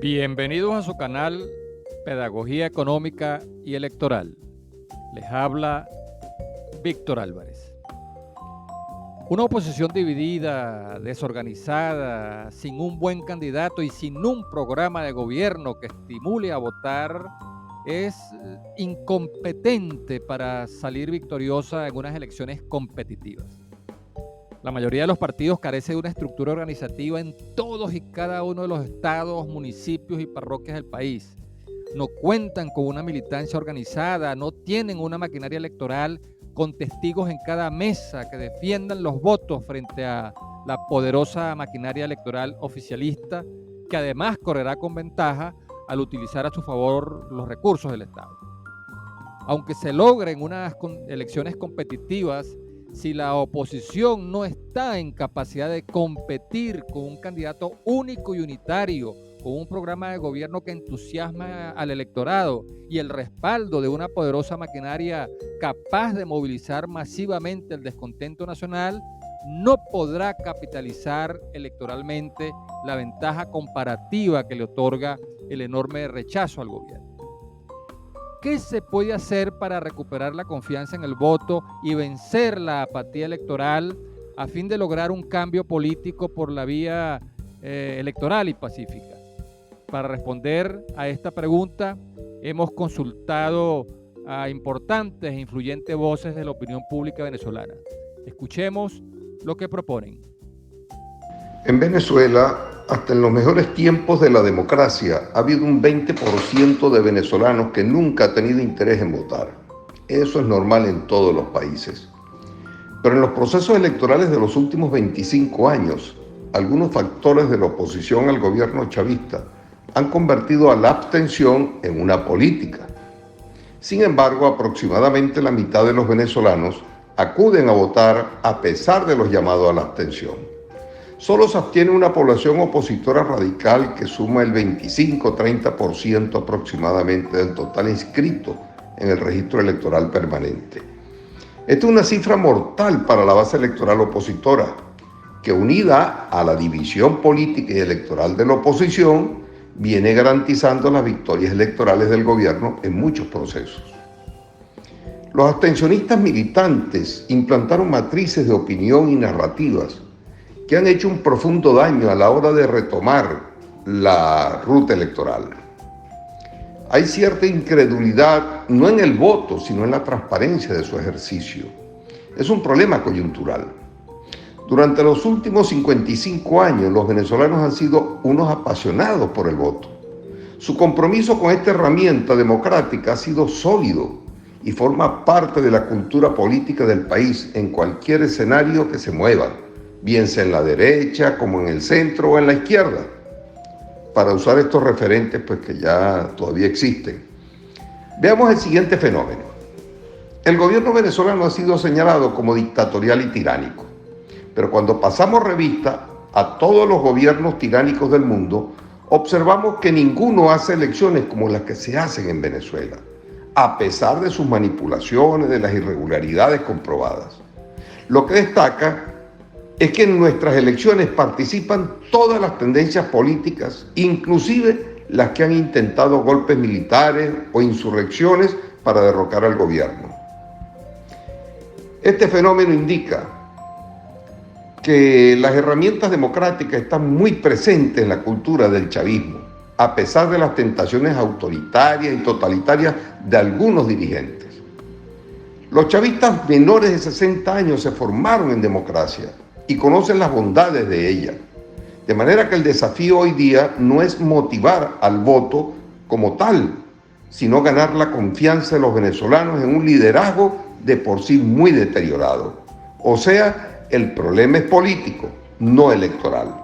Bienvenidos a su canal Pedagogía Económica y Electoral. Les habla Víctor Álvarez. Una oposición dividida, desorganizada, sin un buen candidato y sin un programa de gobierno que estimule a votar es incompetente para salir victoriosa en unas elecciones competitivas. La mayoría de los partidos carece de una estructura organizativa en todos y cada uno de los estados, municipios y parroquias del país. No cuentan con una militancia organizada, no tienen una maquinaria electoral con testigos en cada mesa que defiendan los votos frente a la poderosa maquinaria electoral oficialista, que además correrá con ventaja al utilizar a su favor los recursos del Estado. Aunque se logren unas elecciones competitivas, si la oposición no está en capacidad de competir con un candidato único y unitario, con un programa de gobierno que entusiasma al electorado y el respaldo de una poderosa maquinaria capaz de movilizar masivamente el descontento nacional, no podrá capitalizar electoralmente la ventaja comparativa que le otorga el enorme rechazo al gobierno. ¿Qué se puede hacer para recuperar la confianza en el voto y vencer la apatía electoral a fin de lograr un cambio político por la vía electoral y pacífica? Para responder a esta pregunta, hemos consultado a importantes e influyentes voces de la opinión pública venezolana. Escuchemos lo que proponen. En Venezuela, hasta en los mejores tiempos de la democracia, ha habido un 20% de venezolanos que nunca ha tenido interés en votar. Eso es normal en todos los países. Pero en los procesos electorales de los últimos 25 años, algunos factores de la oposición al gobierno chavista han convertido a la abstención en una política. Sin embargo, aproximadamente la mitad de los venezolanos acuden a votar a pesar de los llamados a la abstención. Solo se abstiene una población opositora radical que suma el 25-30% aproximadamente del total inscrito en el registro electoral permanente. Esta es una cifra mortal para la base electoral opositora, que unida a la división política y electoral de la oposición, viene garantizando las victorias electorales del gobierno en muchos procesos. Los abstencionistas militantes implantaron matrices de opinión y narrativas que han hecho un profundo daño a la hora de retomar la ruta electoral. Hay cierta incredulidad, no en el voto, sino en la transparencia de su ejercicio. Es un problema coyuntural. Durante los últimos 55 años, los venezolanos han sido unos apasionados por el voto. Su compromiso con esta herramienta democrática ha sido sólido y forma parte de la cultura política del país en cualquier escenario que se mueva, bien sea en la derecha, como en el centro o en la izquierda, para usar estos referentes pues que ya todavía existen. Veamos el siguiente fenómeno. El gobierno venezolano ha sido señalado como dictatorial y tiránico, pero cuando pasamos revista a todos los gobiernos tiránicos del mundo, observamos que ninguno hace elecciones como las que se hacen en Venezuela, a pesar de sus manipulaciones, de las irregularidades comprobadas. Lo que destaca es que en nuestras elecciones participan todas las tendencias políticas, inclusive las que han intentado golpes militares o insurrecciones para derrocar al gobierno. Este fenómeno indica que las herramientas democráticas están muy presentes en la cultura del chavismo, a pesar de las tentaciones autoritarias y totalitarias de algunos dirigentes. Los chavistas menores de 60 años se formaron en democracia y conocen las bondades de ella. De manera que el desafío hoy día no es motivar al voto como tal, sino ganar la confianza de los venezolanos en un liderazgo de por sí muy deteriorado. O sea, el problema es político, no electoral.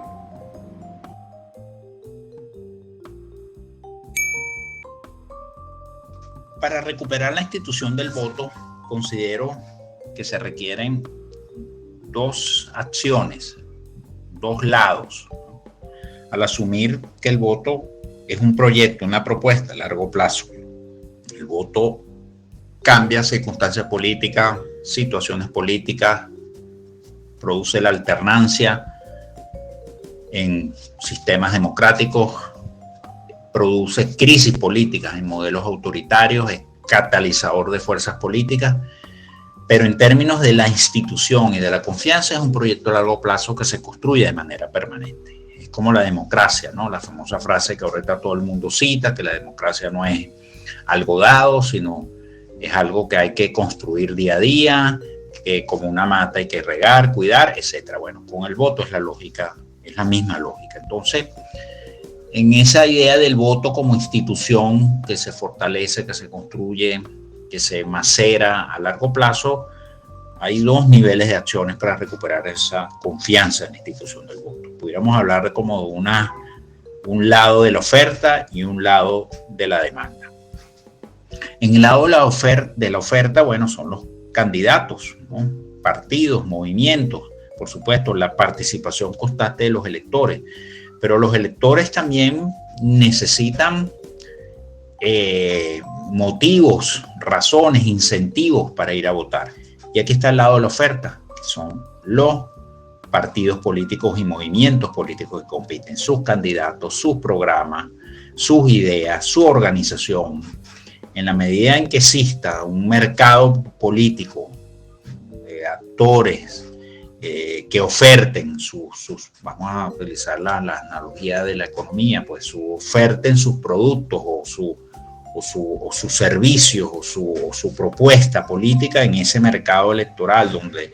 Para recuperar la institución del voto, considero que se requieren dos acciones, dos lados, al asumir que el voto es un proyecto, una propuesta a largo plazo. El voto cambia circunstancias políticas, situaciones políticas, produce la alternancia en sistemas democráticos, produce crisis políticas en modelos autoritarios, es catalizador de fuerzas políticas, pero en términos de la institución y de la confianza es un proyecto a largo plazo que se construye de manera permanente. Es como la democracia, ¿no? La famosa frase que ahorita todo el mundo cita, que la democracia no es algo dado, sino es algo que hay que construir día a día, que como una mata hay que regar, cuidar, etc. Bueno, con el voto es la lógica, es la misma lógica. Entonces, en esa idea del voto como institución que se fortalece, que se construye, que se macera a largo plazo, hay dos niveles de acciones para recuperar esa confianza en la institución del voto. Pudiéramos hablar de como un lado de la oferta y un lado de la demanda. En el lado de la oferta, bueno, son los candidatos, ¿no? Partidos, movimientos, por supuesto, la participación constante de los electores. Pero los electores también necesitan motivos, razones, incentivos para ir a votar. Y aquí está el lado de la oferta, que son los partidos políticos y movimientos políticos que compiten, sus candidatos, sus programas, sus ideas, su organización. En la medida en que exista un mercado político de actores que oferten vamos a utilizar la analogía de la economía, pues oferten sus productos o sus servicios o su propuesta política en ese mercado electoral donde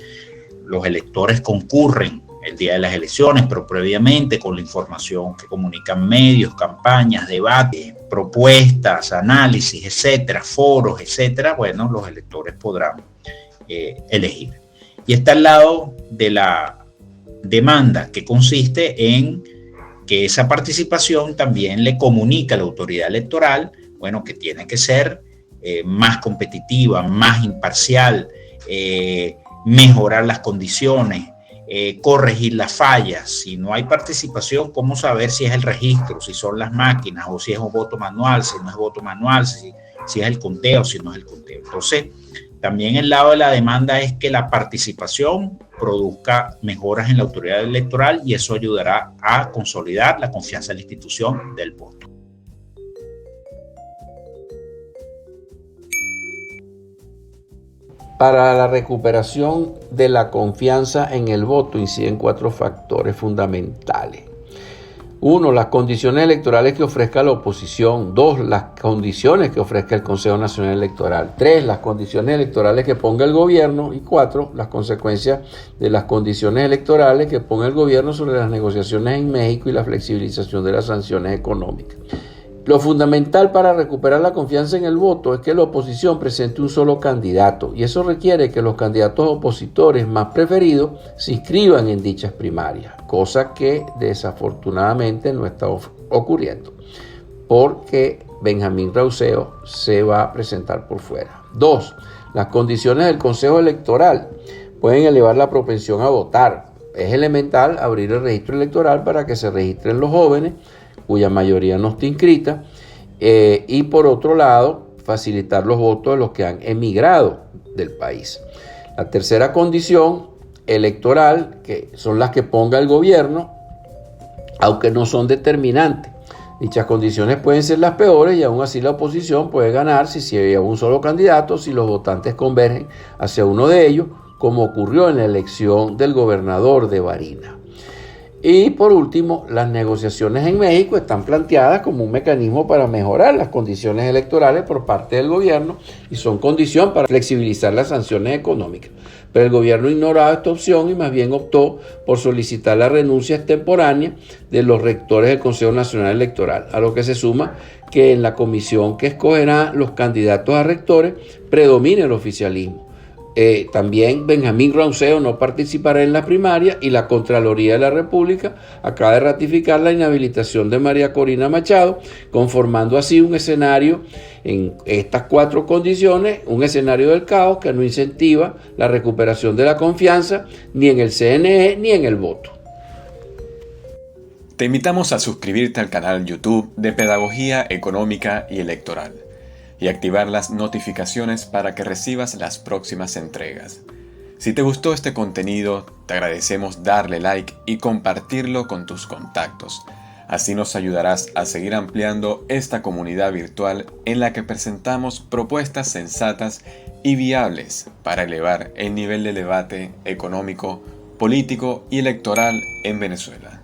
los electores concurren el día de las elecciones, pero previamente con la información que comunican medios, campañas, debates, propuestas, análisis, etcétera, foros, etcétera, bueno, los electores podrán elegir. Y está al lado de la demanda, que consiste en que esa participación también le comunica a la autoridad electoral, bueno, que tiene que ser más competitiva, más imparcial, mejorar las condiciones, corregir las fallas. Si no hay participación, ¿cómo saber si es el registro, si son las máquinas, o si es un voto manual, si no es voto manual, si es el conteo, si no es el conteo? Entonces, también el lado de la demanda es que la participación produzca mejoras en la autoridad electoral y eso ayudará a consolidar la confianza en la institución del voto. Para la recuperación de la confianza en el voto inciden 4 factores fundamentales. 1. Las condiciones electorales que ofrezca la oposición. 2. Las condiciones que ofrezca el Consejo Nacional Electoral. 3. Las condiciones electorales que ponga el gobierno. Y 4. Las consecuencias de las condiciones electorales que ponga el gobierno sobre las negociaciones en México y la flexibilización de las sanciones económicas. Lo fundamental para recuperar la confianza en el voto es que la oposición presente un solo candidato y eso requiere que los candidatos opositores más preferidos se inscriban en dichas primarias, cosa que desafortunadamente no está ocurriendo porque Benjamín Rauseo se va a presentar por fuera. 2. Las condiciones del Consejo Electoral pueden elevar la propensión a votar. Es elemental abrir el registro electoral para que se registren los jóvenes cuya mayoría no está inscrita, y por otro lado, facilitar los votos de los que han emigrado del país. La tercera condición electoral, que son las que ponga el gobierno, aunque no son determinantes. Dichas condiciones pueden ser las peores y aún así la oposición puede ganar si hay un solo candidato, si los votantes convergen hacia uno de ellos, como ocurrió en la elección del gobernador de Barinas. Y por último, las negociaciones en México están planteadas como un mecanismo para mejorar las condiciones electorales por parte del gobierno y son condición para flexibilizar las sanciones económicas. Pero el gobierno ignoraba esta opción y más bien optó por solicitar la renuncia extemporánea de los rectores del Consejo Nacional Electoral, a lo que se suma que en la comisión que escogerá los candidatos a rectores predomina el oficialismo. También Benjamín Rauseo no participará en la primaria y la Contraloría de la República acaba de ratificar la inhabilitación de María Corina Machado, conformando así un escenario en estas 4 condiciones, un escenario del caos que no incentiva la recuperación de la confianza ni en el CNE ni en el voto. Te invitamos a suscribirte al canal YouTube de Pedagogía Económica y Electoral y activar las notificaciones para que recibas las próximas entregas. Si te gustó este contenido, te agradecemos darle like y compartirlo con tus contactos. Así nos ayudarás a seguir ampliando esta comunidad virtual en la que presentamos propuestas sensatas y viables para elevar el nivel de debate económico, político y electoral en Venezuela.